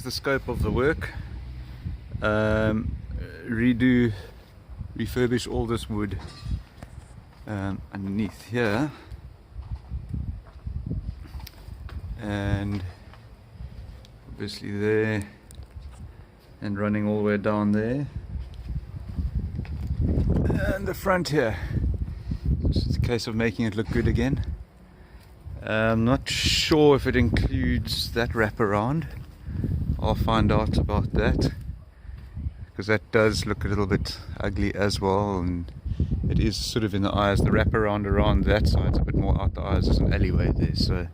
was the scope of the work. Refurbish all this wood underneath here, and obviously there, and running all the way down there, and the front here. It's a case of making it look good again. I'm not sure if it includes that wraparound. I'll find out about that, because that does look a little bit ugly as well, and it is sort of in the eyes. The wraparound around that side's a bit more out the eyes. There's an alleyway there, so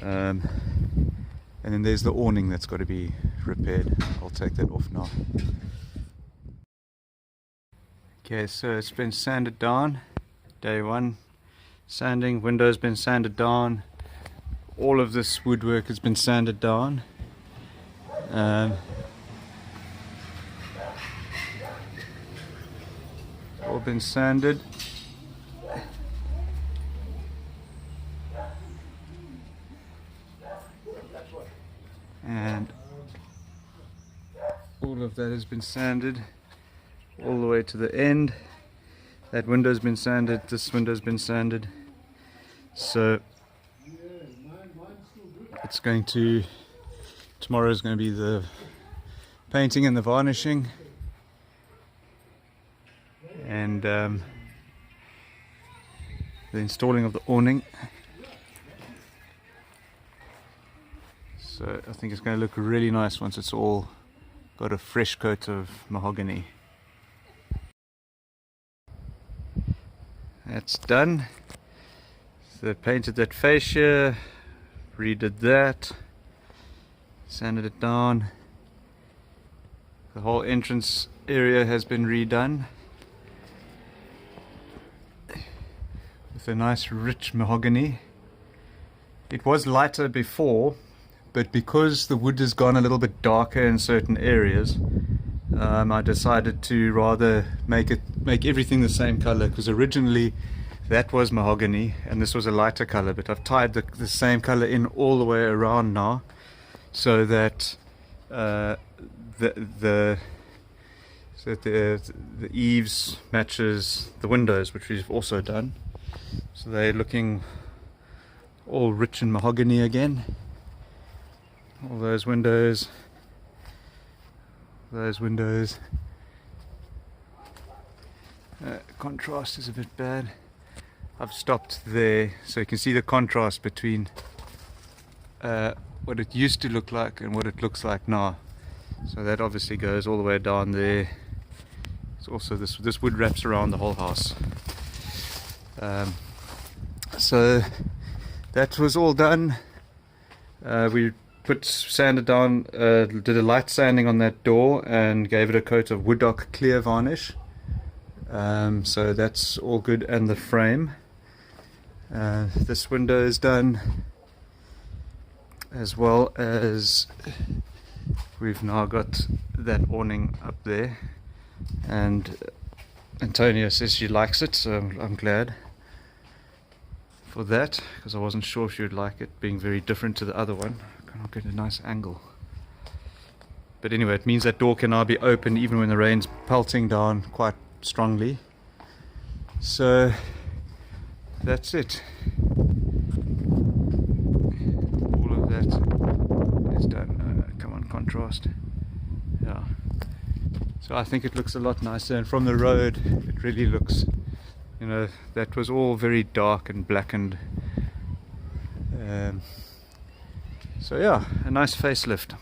and then there's the awning that's got to be repaired. I'll take that off now. Okay, so it's been sanded down. Day one sanding. Windows been sanded down. All of this woodwork has been sanded down. All been sanded. And all of that has been sanded all the way to the end. That window's been sanded, this window's been sanded. So it's going to, tomorrow is going to be the painting and the varnishing, and the installing of the awning. So I think it's going to look really nice once it's all got a fresh coat of mahogany. That's done. So painted that fascia, redid that, sanded it down. The whole entrance area has been redone with a nice rich mahogany. It was lighter before, but because the wood has gone a little bit darker in certain areas, I decided to rather make everything the same color, because originally that was mahogany and this was a lighter color, but I've tied the same color in all the way around now, so that the eaves matches the windows, which we've also done, so they're looking all rich in mahogany again. All those windows, contrast is a bit bad. I've stopped there so you can see the contrast between what it used to look like and what it looks like now. So that obviously goes all the way down there. It's also this wood wraps around the whole house. So that was all done. We sanded down, did a light sanding on that door and gave it a coat of wood oak clear varnish. So that's all good, and the frame. This window is done, as well as we've now got that awning up there, and Antonia says she likes it, so I'm glad for that, because I wasn't sure if she would like it, being very different to the other one. I'll get a nice angle. But anyway, it means that door can now be open even when the rain's pelting down quite strongly. So that's it. All of that is done. Come on, contrast. Yeah. So I think it looks a lot nicer, and from the road it really looks, you know, that was all very dark and blackened. So yeah, a nice facelift.